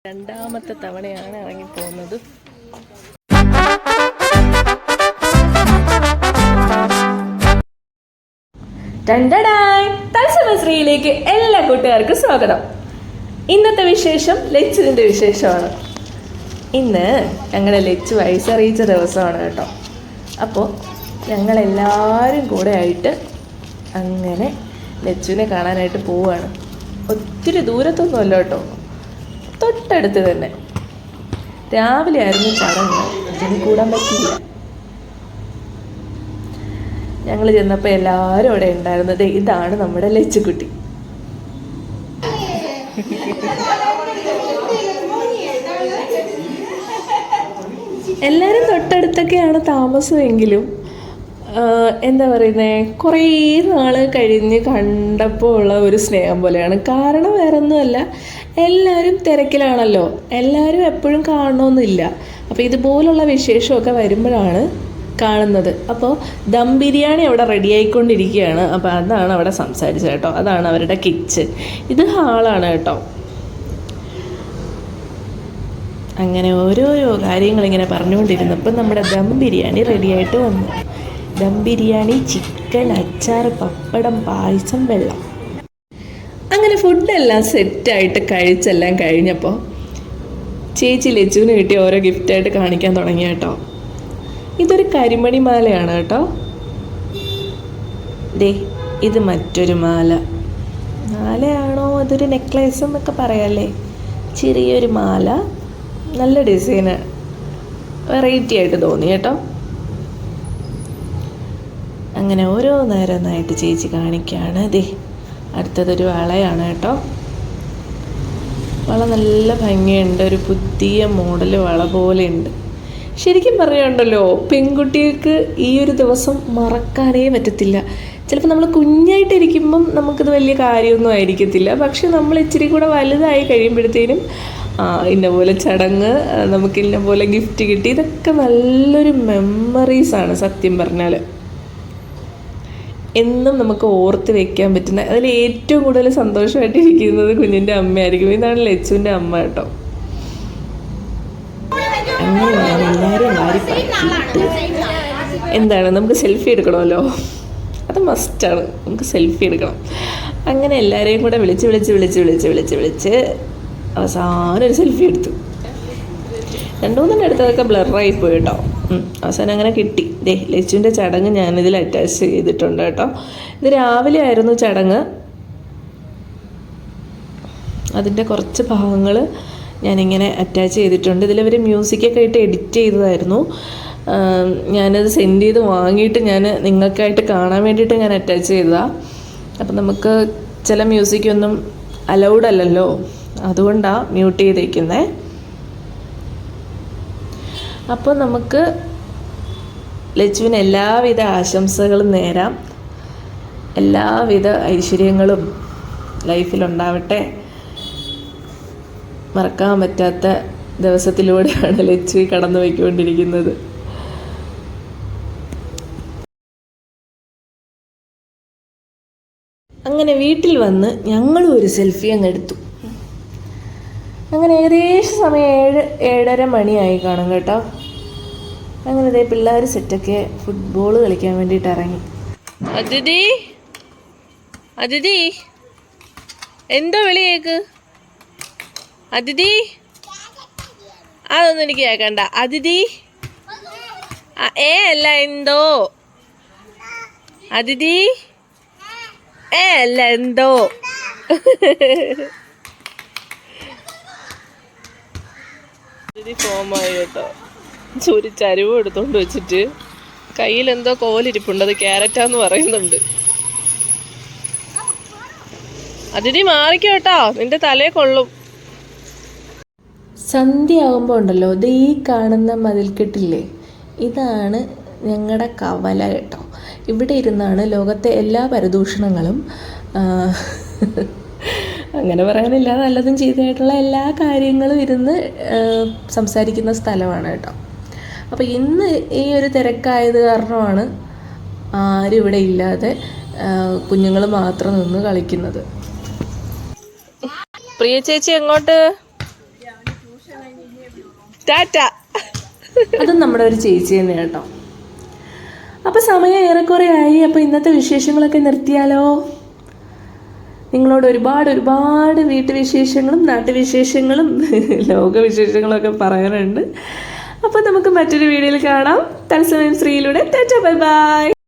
രണ്ടാമത്തെ തവണയാണ് ഇറങ്ങിപ്പോകുന്നത്. തത്സമശ്രീയിലേക്ക് എല്ലാ കൂട്ടുകാർക്കും സ്വാഗതം. ഇന്നത്തെ വിശേഷം ലച്ചുവിൻ്റെ വിശേഷമാണ്. ഇന്ന് ഞങ്ങളുടെ ലച്ചു വയസ്സറിയിച്ച ദിവസമാണ് കേട്ടോ. അപ്പോൾ ഞങ്ങളെല്ലാവരും കൂടെ ആയിട്ട് അങ്ങനെ ലച്ചുവിനെ കാണാനായിട്ട് പോവുകയാണ്. ഒത്തിരി ദൂരത്തൊന്നുമല്ല കേട്ടോ, തൊട്ടടുത്ത് തന്നെ. രാവിലെ ആയിരുന്നു ചടങ്ങ്, അതിന് കൂടാൻ പറ്റിയില്ല. ഞങ്ങൾ ചെന്നപ്പോൾ എല്ലാവരും അവിടെ ഉണ്ടായിരുന്നത്. ഇതാണ് നമ്മുടെ ലച്ചുകുട്ടി. എല്ലാവരും തൊട്ടടുത്തൊക്കെയാണ് താമസമെങ്കിലും എന്താ പറയുന്നത്, കുറേ നാൾ കഴിഞ്ഞ് കണ്ടപ്പോൾ ഉള്ള ഒരു സ്നേഹം പോലെയാണ്. കാരണം വേറെ ഒന്നുമല്ല, എല്ലാവരും തിരക്കിലാണല്ലോ, എല്ലാവരും എപ്പോഴും കാണണമെന്നില്ല. അപ്പോൾ ഇതുപോലുള്ള വിശേഷമൊക്കെ വരുമ്പോഴാണ് കാണുന്നത്. അപ്പോൾ ദം ബിരിയാണി അവിടെ റെഡി ആയിക്കൊണ്ടിരിക്കുകയാണ്. അപ്പോൾ അതാണ് അവിടെ സംസാരിച്ചത് കേട്ടോ. അതാണ് അവരുടെ കിച്ചൺ. ഇത് ഹാളാണ് കേട്ടോ. അങ്ങനെ ഓരോരോ കാര്യങ്ങളിങ്ങനെ പറഞ്ഞുകൊണ്ടിരുന്നപ്പോൾ നമ്മുടെ ദം ബിരിയാണി റെഡിയായിട്ട് വന്നു. ദം ബിരിയാണി, ചിക്കൻ, അച്ചാർ, പപ്പടം, പായസം, വെള്ളം. അങ്ങനെ ഫുഡെല്ലാം സെറ്റായിട്ട് കഴിച്ചെല്ലാം കഴിഞ്ഞപ്പോൾ ചേച്ചി ലച്ചുവിന് കിട്ടിയ ഓരോ ഗിഫ്റ്റായിട്ട് കാണിക്കാൻ തുടങ്ങി കേട്ടോ. ഇതൊരു കരിമണി മാലയാണ് കേട്ടോ. ദേ ഇത് മറ്റൊരു മാല. മാലയാണോ അതൊരു നെക്ലേസ് എന്നൊക്കെ പറയാല്ലേ. ചെറിയൊരു മാല, നല്ല ഡിസൈന്, വെറൈറ്റി ആയിട്ട് തോന്നി കേട്ടോ. അങ്ങനെ ഓരോ നേരമായിട്ട് ചേച്ചി കാണിക്കുകയാണ്. ദേ അടുത്തതൊരു വളയാണ് കേട്ടോ. വള നല്ല ഭംഗിയുണ്ട്, ഒരു പുതിയ മോഡൽ വള പോലെ ഉണ്ട്. ശരിക്കും പറയുകയുണ്ടല്ലോ, പെൺകുട്ടികൾക്ക് ഈ ഒരു ദിവസം മറക്കാനേ പറ്റത്തില്ല. ചിലപ്പോൾ നമ്മൾ കുഞ്ഞായിട്ടിരിക്കുമ്പം നമുക്കിത് വലിയ കാര്യമൊന്നും ആയിരിക്കത്തില്ല. പക്ഷെ നമ്മൾ ഇച്ചിരി കൂടെ വലുതായി കഴിയുമ്പോഴത്തേനും ഇന്ന പോലെ ചടങ്ങ്, നമുക്ക് ഇന്ന പോലെ ഗിഫ്റ്റ് കിട്ടി, ഇതൊക്കെ നല്ലൊരു മെമ്മറീസാണ് സത്യം പറഞ്ഞാൽ. എന്നും നമുക്ക് ഓർത്ത് വെക്കാൻ പറ്റുന്ന, അതിൽ ഏറ്റവും കൂടുതൽ സന്തോഷമായിട്ടിരിക്കുന്നത് കുഞ്ഞിൻ്റെ അമ്മയായിരിക്കും. ഇതാണ് ലച്ചുവിൻ്റെ അമ്മ കേട്ടോ. അങ്ങനെ ഞാൻ എല്ലാവരും എന്താണ്, നമുക്ക് സെൽഫി എടുക്കണമല്ലോ, അത് മസ്റ്റാണ്, നമുക്ക് സെൽഫി എടുക്കണം. അങ്ങനെ എല്ലാവരെയും കൂടെ വിളിച്ച് അവസാനം ഒരു സെൽഫി എടുത്തു. 2-3 എടുത്തതൊക്കെ ബ്ലറായി പോയി കേട്ടോ. അവസാനം അങ്ങനെ കിട്ടി. ദേ ലച്ചുവിൻ്റെ ചടങ്ങ് ഞാനിതിൽ അറ്റാച്ച് ചെയ്തിട്ടുണ്ട് കേട്ടോ. ഇത് രാവിലെ ആയിരുന്നു ചടങ്ങ്. അതിൻ്റെ കുറച്ച് ഭാഗങ്ങൾ ഞാനിങ്ങനെ അറ്റാച്ച് ചെയ്തിട്ടുണ്ട്. ഇതിലവർ മ്യൂസിക്കൊക്കെ ആയിട്ട് എഡിറ്റ് ചെയ്തതായിരുന്നു. ഞാനത് സെൻഡ് ചെയ്ത് വാങ്ങിയിട്ട് ഞാൻ നിങ്ങൾക്കായിട്ട് കാണാൻ വേണ്ടിയിട്ട് ഞാൻ അറ്റാച്ച് ചെയ്തതാണ്. അപ്പം നമുക്ക് ചില മ്യൂസിക്കൊന്നും അലൗഡ് അല്ലല്ലോ, അതുകൊണ്ടാണ് മ്യൂട്ട് ചെയ്തേക്കുന്നത്. അപ്പോൾ നമുക്ക് ലച്ചുവിന് എല്ലാവിധ ആശംസകളും നേരാം. എല്ലാവിധ ഐശ്വര്യങ്ങളും ലൈഫിലുണ്ടാവട്ടെ. മറക്കാൻ പറ്റാത്ത ദിവസത്തിലൂടെയാണ് ലച്ചു കടന്നു പോയിക്കൊണ്ടിരിക്കുന്നത്. അങ്ങനെ വീട്ടിൽ വന്ന് ഞങ്ങളും ഒരു സെൽഫി അങ്ങ് എടുത്തു. അങ്ങനെ ഏകദേശം സമയം 7-7:30 മണിയായി കാണും കേട്ടോ. അങ്ങനെ ഇതേ പിള്ളേർ സെറ്റൊക്കെ ഫുട്ബോൾ കളിക്കാൻ വേണ്ടിയിട്ട് ഇറങ്ങി. അതിഥി എന്തോ വിളിയേക്ക്? അതിഥി, അതൊന്നും എനിക്ക് കേൾക്കണ്ട. അതിഥി അല്ല എന്തോ. അതിഥി അല്ല എന്തോ. ഫോമായി കേട്ടോ. ഒരു ചരുവ് എടുത്തോണ്ട് വെച്ചിട്ട് കയ്യിലെന്തോ കോലിരിപ്പുണ്ട്, അത് ക്യാരറ്റാന്ന് പറയുന്നുണ്ട്. അതിഥി മാറിക്കോ കേട്ടോ, നിന്റെ തലയെ കൊള്ളും. സന്ധ്യയാകുമ്പോൾ ഉണ്ടല്ലോ, ഇത് ഈ കാണുന്ന മതിൽക്കെട്ടില്ലേ, ഇതാണ് ഞങ്ങളുടെ കവല കേട്ടോ. ഇവിടെ ഇരുന്നാണ് ലോകത്തെ എല്ലാ പരദൂഷണങ്ങളും, അങ്ങനെ പറയാനില്ല, നല്ലതും ചീത്തയായിട്ടുള്ള എല്ലാ കാര്യങ്ങളും ഇരുന്ന് സംസാരിക്കുന്ന സ്ഥലമാണ് കേട്ടോ. അപ്പോൾ ഇന്ന് ഈ ഒരു തിരക്കായത് കാരണമാണ് ആരും ഇവിടെ ഇല്ലാതെ കുഞ്ഞുങ്ങൾ മാത്രം നിന്ന് കളിക്കുന്നത്. പ്രിയ ചേച്ചി എങ്ങോട്ട്? ടാറ്റ. അതും നമ്മുടെ ഒരു ചേച്ചി തന്നെയാണ് കേട്ടോ. അപ്പോൾ സമയം ഏറെക്കുറെ ആയി. അപ്പോൾ ഇന്നത്തെ വിശേഷങ്ങളൊക്കെ നിർത്തിയാലോ? നിങ്ങളോട് ഒരുപാട് വീട്ടുവിശേഷങ്ങളും നാട്ടുവിശേഷങ്ങളും ലോകവിശേഷങ്ങളൊക്കെ പറയാനുണ്ട്. അപ്പോൾ നമുക്ക് മറ്റൊരു വീഡിയോയിൽ കാണാം. തത്സമയം ശ്രീയിലൂടെ. Tata, bye bye.